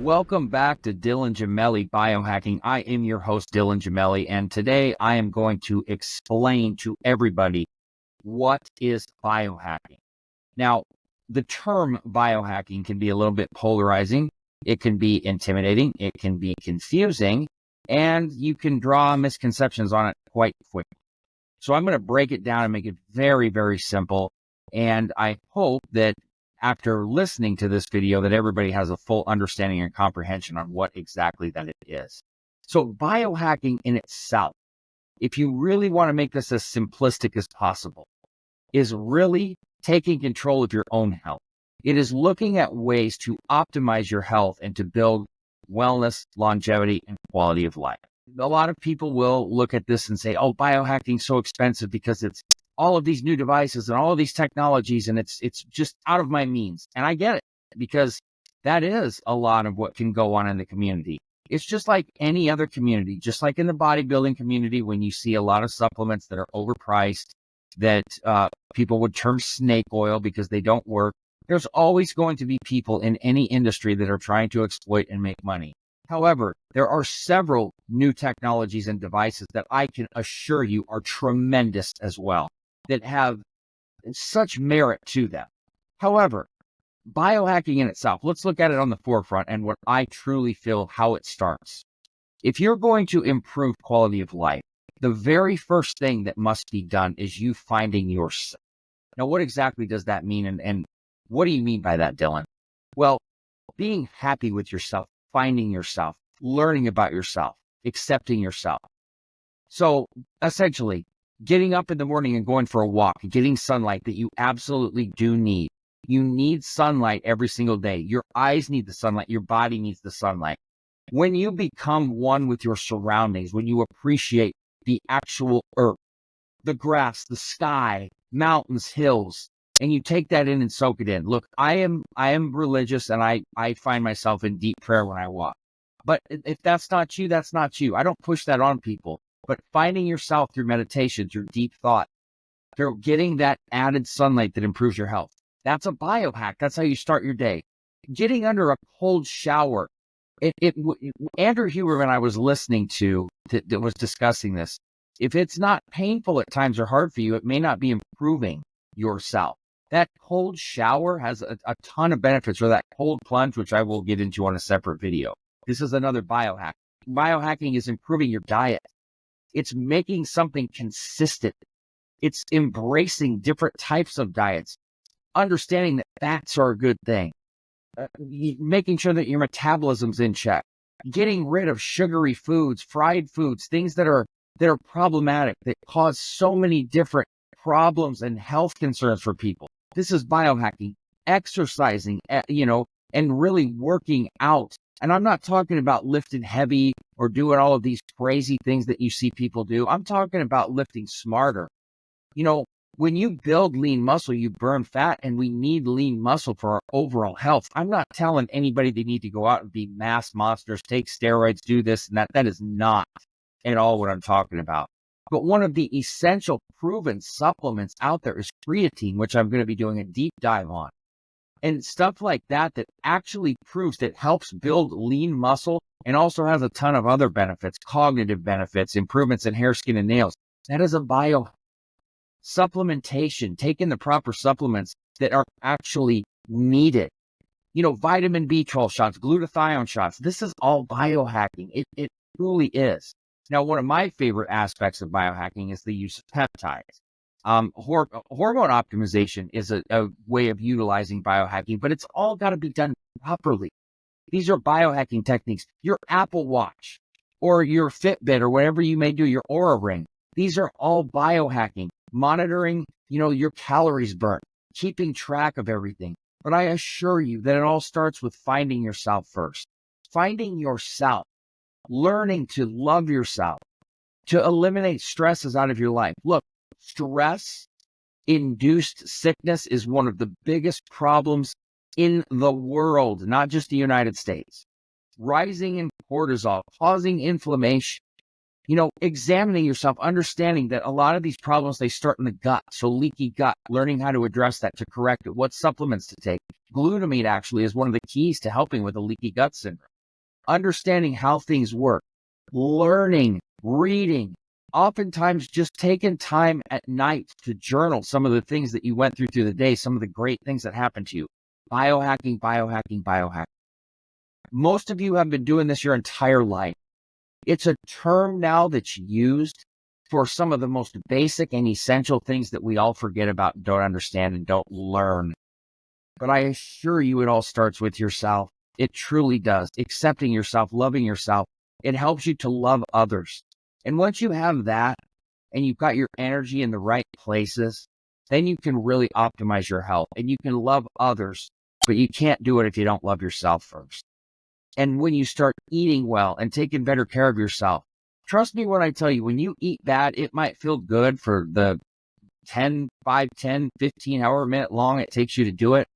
Welcome back to Gemelli Biohacking. I am your host, Gemelli, and today I am going to explain to everybody what is biohacking. Now, the term biohacking can be a little bit polarizing. It can be intimidating. It can be confusing, and you can draw misconceptions on it quite quickly. So I'm going to break it down and make it very, very simple. And I hope that after listening to this video that everybody has a full understanding and comprehension on what exactly that it is. So biohacking in itself, if you really want to make this as simplistic as possible, is really taking control of your own health. It is looking at ways to optimize your health and to build wellness, longevity, and quality of life. A lot of people will look at this and say, oh, biohacking is so expensive because it's all of these new devices and all of these technologies, and it's just out of my means. And I get it, because that is a lot of what can go on in the community. It's just like any other community, just like in the bodybuilding community, when you see a lot of supplements that are overpriced, that people would term snake oil because they don't work. There's always going to be people in any industry that are trying to exploit and make money. However, there are several new technologies and devices that I can assure you are tremendous as well, that have such merit to them. However, biohacking in itself, let's look at it on the forefront and what I truly feel how it starts. If you're going to improve quality of life, the very first thing that must be done is you finding yourself. Now, what exactly does that mean? And what do you mean by that, Dylan? Well, being happy with yourself, finding yourself, learning about yourself, accepting yourself. So essentially, getting up in the morning and going for a walk, getting sunlight that you absolutely do need. You need sunlight every single day. Your eyes need the sunlight. Your body needs the sunlight. When you become one with your surroundings, when you appreciate the actual earth, the grass, the sky, mountains, hills, and you take that in and soak it in. Look, I am religious, and I find myself in deep prayer when I walk. But if that's not you, that's not you. I don't push that on people. But finding yourself through meditation, through deep thought, through getting that added sunlight that improves your health. That's a biohack. That's how you start your day. Getting under a cold shower. Andrew Huberman, I was listening to that was discussing this. If it's not painful at times or hard for you, it may not be improving yourself. That cold shower has a ton of benefits, or that cold plunge, which I will get into on a separate video. This is another biohack. Biohacking is improving your diet. It's making something consistent. It's embracing different types of diets, understanding that fats are a good thing, making sure that your metabolism's in check, getting rid of sugary foods, fried foods, things that are problematic, that cause so many different problems and health concerns for people. This is biohacking, exercising, and really working out. And I'm not talking about lifting heavy or doing all of these crazy things that you see people do. I'm talking about lifting smarter. When you build lean muscle, you burn fat, and we need lean muscle for our overall health. I'm not telling anybody they need to go out and be mass monsters, take steroids, do this and that. That is not at all what I'm talking about. But one of the essential proven supplements out there is creatine, which I'm going to be doing a deep dive on. And stuff like that actually proves that helps build lean muscle and also has a ton of other benefits, cognitive benefits, improvements in hair, skin, and nails. That is a bio supplementation, taking the proper supplements that are actually needed. Vitamin B12 shots, glutathione shots. This is all biohacking. It truly is. Now, one of my favorite aspects of biohacking is the use of peptides. Hormone optimization is a way of utilizing biohacking, but it's all got to be done properly. These are biohacking techniques. Your Apple Watch or your Fitbit or whatever you may do, your Oura Ring, these are all biohacking, monitoring, your calories burnt, keeping track of everything. But I assure you that it all starts with finding yourself first. Finding yourself, learning to love yourself, to eliminate stresses out of your life. Look, stress-induced sickness is one of the biggest problems in the world, not just the United States. Rising in cortisol, causing inflammation. Examining yourself, understanding that a lot of these problems, they start in the gut. So leaky gut, learning how to address that, to correct it, what supplements to take. Glutamine actually is one of the keys to helping with a leaky gut syndrome. understanding how things work, learning, reading, oftentimes just taking time at night to journal some of the things that you went through the day, some of the great things that happened to you. Biohacking, biohacking, biohacking. Most of you have been doing this your entire life. It's a term now that's used for some of the most basic and essential things that we all forget about, don't understand, and don't learn. But I assure you, it all starts with yourself. It truly does. Accepting yourself, loving yourself. It helps you to love others. And once you have that and you've got your energy in the right places, then you can really optimize your health and you can love others, but you can't do it if you don't love yourself first. And when you start eating well and taking better care of yourself, trust me when I tell you, when you eat bad, it might feel good for the 10, 5, 10, 15 hour minute long it takes you to do it,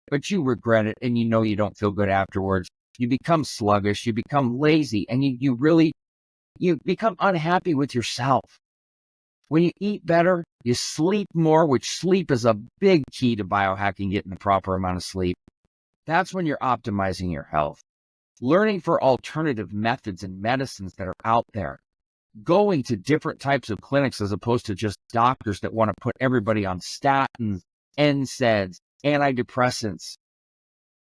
but you regret it and you know you don't feel good afterwards. You become sluggish, you become lazy, and you become unhappy with yourself. When you eat better, you sleep more, which sleep is a big key to biohacking, getting the proper amount of sleep. That's when you're optimizing your health. Learning for alternative methods and medicines that are out there. Going to different types of clinics as opposed to just doctors that want to put everybody on statins, NSAIDs, antidepressants.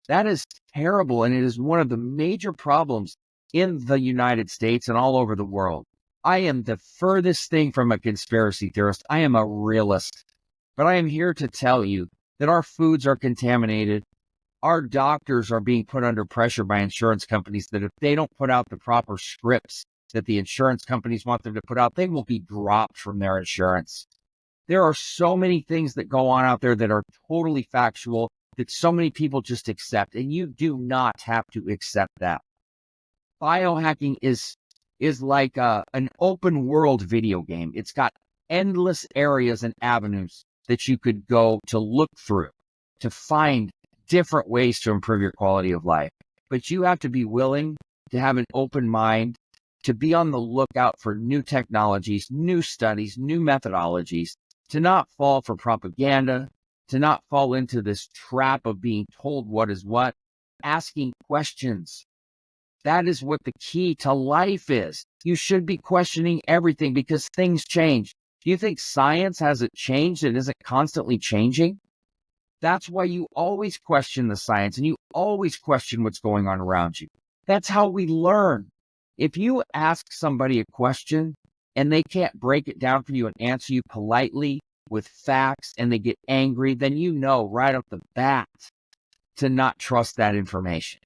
That is terrible, and it is one of the major problems in the United States and all over the world. I am the furthest thing from a conspiracy theorist. I am a realist. But I am here to tell you that our foods are contaminated. Our doctors are being put under pressure by insurance companies that if they don't put out the proper scripts that the insurance companies want them to put out, they will be dropped from their insurance. There are so many things that go on out there that are totally factual that so many people just accept, and you do not have to accept that. Biohacking is like an open world video game. It's got endless areas and avenues that you could go to look through to find different ways to improve your quality of life. But you have to be willing to have an open mind, to be on the lookout for new technologies, new studies, new methodologies, to not fall for propaganda, to not fall into this trap of being told what is what, asking questions. That is what the key to life is. You should be questioning everything because things change. Do you think science hasn't changed and isn't constantly changing? That's why you always question the science and you always question what's going on around you. That's how we learn. If you ask somebody a question and they can't break it down for you and answer you politely with facts and they get angry, then you know right off the bat to not trust that information.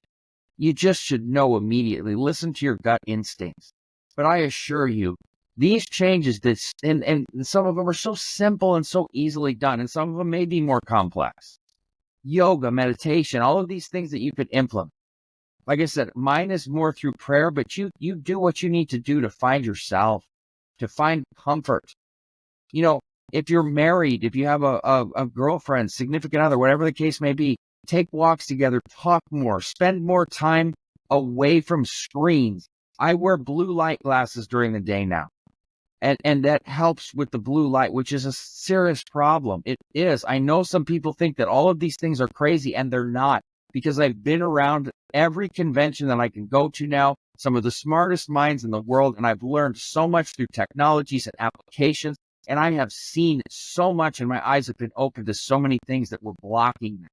You just should know immediately. Listen to your gut instincts. But I assure you, these changes, and some of them are so simple and so easily done, and some of them may be more complex. Yoga, meditation, all of these things that you could implement. Like I said, mine is more through prayer, but you do what you need to do to find yourself, to find comfort. You know, if you're married, if you have a girlfriend, significant other, whatever the case may be, take walks together, talk more, spend more time away from screens. I wear blue light glasses during the day now. And that helps with the blue light, which is a serious problem. It is. I know some people think that all of these things are crazy, and they're not, because I've been around every convention that I can go to now, some of the smartest minds in the world, and I've learned so much through technologies and applications, and I have seen so much, and my eyes have been open to so many things that were blocking me.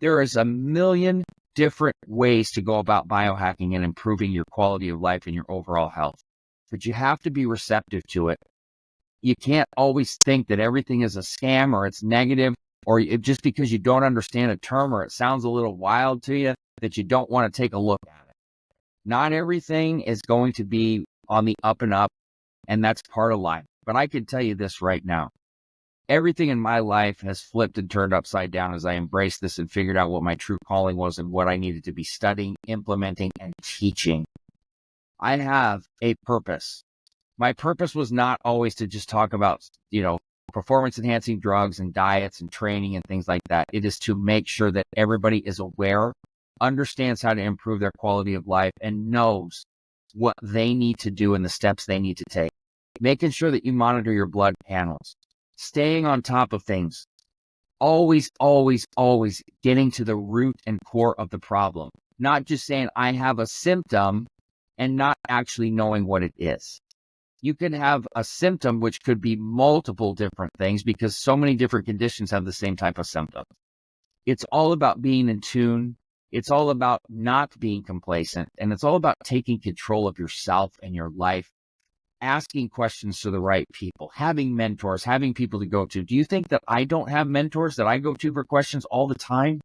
There is a million different ways to go about biohacking and improving your quality of life and your overall health. But you have to be receptive to it. You can't always think that everything is a scam or it's negative, or just because you don't understand a term or it sounds a little wild to you, that you don't want to take a look at it. Not everything is going to be on the up and up, and that's part of life. But I can tell you this right now. Everything in my life has flipped and turned upside down as I embraced this and figured out what my true calling was and what I needed to be studying, implementing, and teaching. I have a purpose. My purpose was not always to just talk about, performance enhancing drugs and diets and training and things like that. It is to make sure that everybody is aware, understands how to improve their quality of life, and knows what they need to do and the steps they need to take. Making sure that you monitor your blood panels, staying on top of things, always, always, always getting to the root and core of the problem. not just saying I have a symptom and not actually knowing what it is. You can have a symptom which could be multiple different things because so many different conditions have the same type of symptom. It's all about being in tune. It's all about not being complacent. And it's all about taking control of yourself and your life, asking questions to the right people, having mentors, having people to go to. Do you think that I don't have mentors that I go to for questions all the time?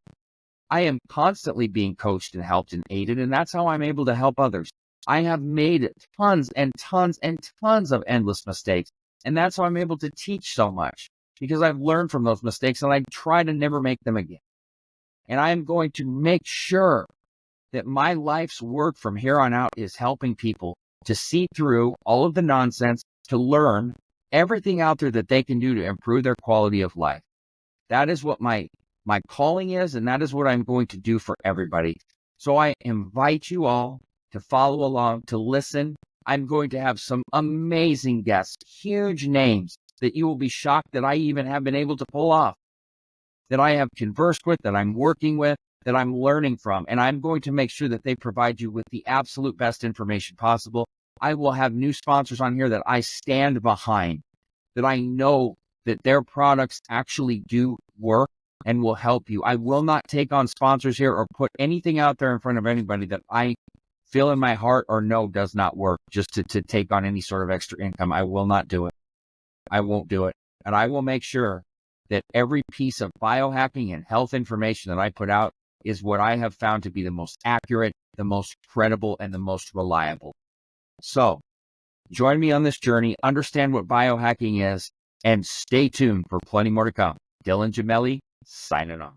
I am constantly being coached and helped and aided, and that's how I'm able to help others. I have made tons and tons and tons of endless mistakes, and that's how I'm able to teach so much, because I've learned from those mistakes and I try to never make them again. And I'm going to make sure that my life's work from here on out is helping people to see through all of the nonsense, to learn everything out there that they can do to improve their quality of life. That is what my calling is, and that is what I'm going to do for everybody. So I invite you all to follow along, to listen. I'm going to have some amazing guests, huge names that you will be shocked that I even have been able to pull off, that I have conversed with, that I'm working with, that I'm learning from, and I'm going to make sure that they provide you with the absolute best information possible. I will have new sponsors on here that I stand behind, that I know that their products actually do work and will help you. I will not take on sponsors here or put anything out there in front of anybody that I feel in my heart or know does not work just to take on any sort of extra income. I will not do it. I won't do it. And I will make sure that every piece of biohacking and health information that I put out is what I have found to be the most accurate, the most credible, and the most reliable. So join me on this journey, understand what biohacking is, and stay tuned for plenty more to come. Dylan Gemelli, signing off.